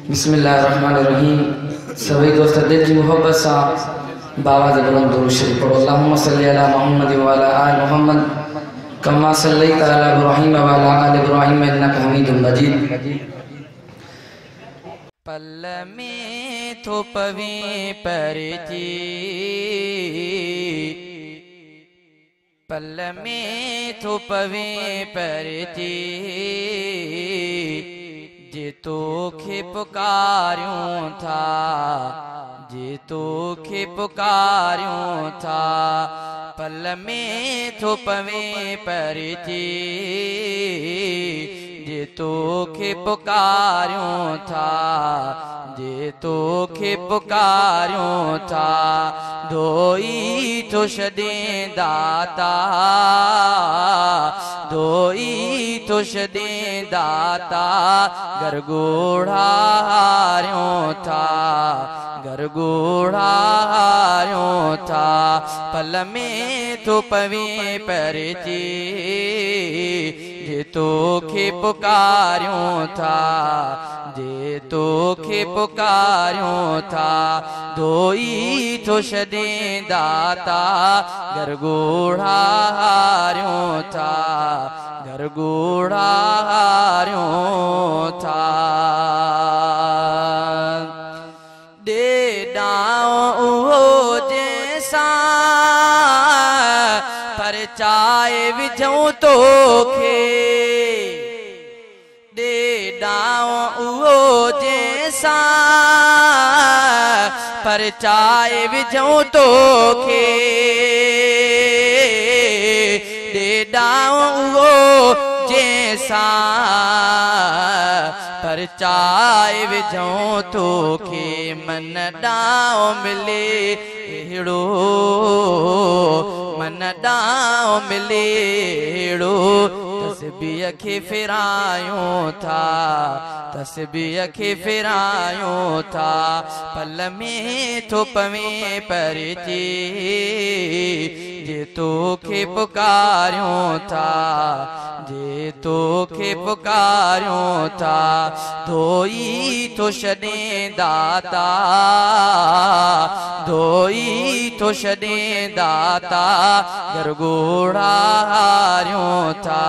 बिस्मिल्लाहिर्रहमानिर्रहीम। सभी दोस्त दिल की मोहब्बत सा बाबा दे बुलंद दुरूद शरीफ पढ़ो। अल्लाहुम्मा सल्ली अला मुहम्मद व अला आलि मुहम्मद कमा सल्लैता अला इब्राहीम व अला आलि इब्राहीम इन्नका हमीदुम मजीद। पल में थो पवे परजी, पल में थो पवे परजी, जे तोखे पुकारियूं था, जे तोखे पुकारियूं था। पल में थो पवे परजी, जे तोखे पुकारियूं था, जे तोखे पुकारियूं था। धोई थो छॾे दाता, धोई थो छॾे दाता, गरगोड़ा हारियूं था, गरगोड़ा हारियूं था। पल में थो पवे परजी, जे तोखे पुकारियूं था, जे तोखे पुकारियूं था। धोई थो छॾे दाता, गरगोड़ा हारियूं था, गरगोड़ा हारियूं था। ॾेॾां उहो जंहिंसां परचाए विझूं तोखे, ॾेॾां उहो जंहिंसां परचाए विझूं तोखे, ॾेॾां उहो जंहिंसां परचाए विझूं तोखे। मन ॾांहुं मिले अहिड़ो, मन ॾांहुं मिले अहिड़ो, तस्बीह खे फिरायूं था, तस्बीह खे फिरायूं था। पल में थो पवे परजी, जे तोखे पुकारियूं था, जे तोखे पुकारियूं था। धोई थो छॾे दाता, धोई थो छॾे दाता, गरगोड़ा हारियूं था,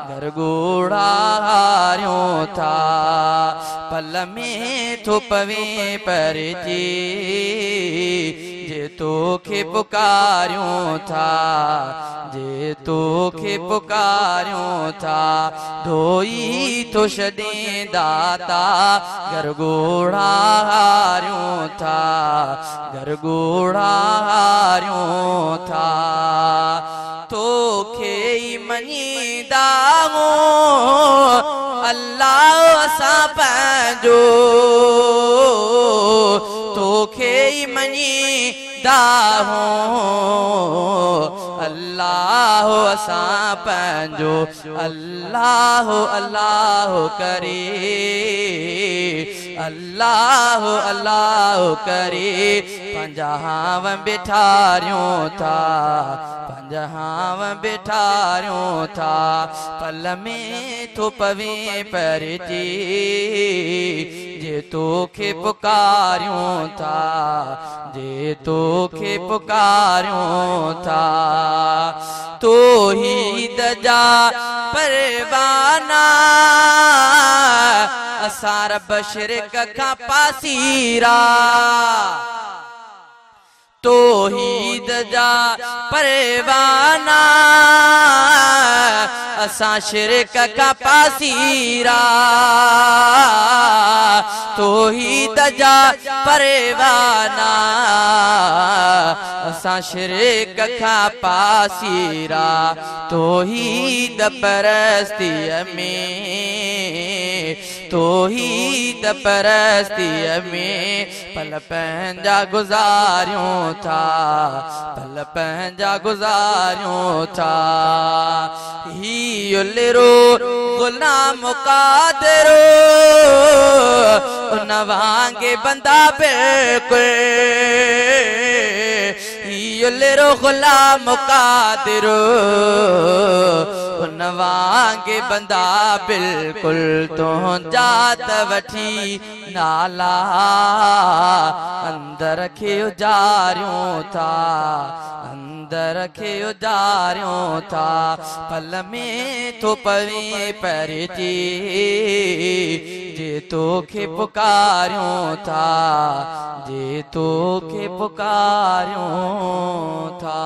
गरगोड़ा हारियूं था। पल में थो पवे परजी, जे तोखे पुकारियूं था, जे तोखे पुकारियूं था। धोई थो छॾे दाता, गरगोड़ा हारियूं था, गरगोड़ा हारियूं था। तोखे ई मञीदा अल्लाह असां पंहिंजो, तोखे ई मञीदा अल्लाह असां पंहिंजो। अल्लाह अल्लाह करे, अल्लाह अल्लाह करे, पंजाहव बिठारियूं था, पंजाहव बिठारियूं था। पल में थो पवे परजी, जे तोखे पुकारियूं था, जे तोखे पुकारियूं था। तौहीद जा परवाना, असां रब शिरक खां पासीरा, तौहीद जा परवाना, असां शिरक खां पासीरा। तौहीद जा परवाना, असां शिरक खां पासीरा। तौहीद परस्तीअ में, तौहीद परस्तीअ में, पल पंहिंजा गुज़ारियूं था, पल पंहिंजा गुज़ारियूं था। ही लिरो गुलाम कादिरो, उन वांगे बंदा बिल्कुल, ही लिरो गुलाम कादिरो, उन वांगे बंदा बिल्कुल तो जात वठी नाला अंदर खे उजारियूं था, अंदर खे उजारियूं था। पल में तो पवे परती जे तोखे पुकारियूं था, जे तोखे पुकारियूं था।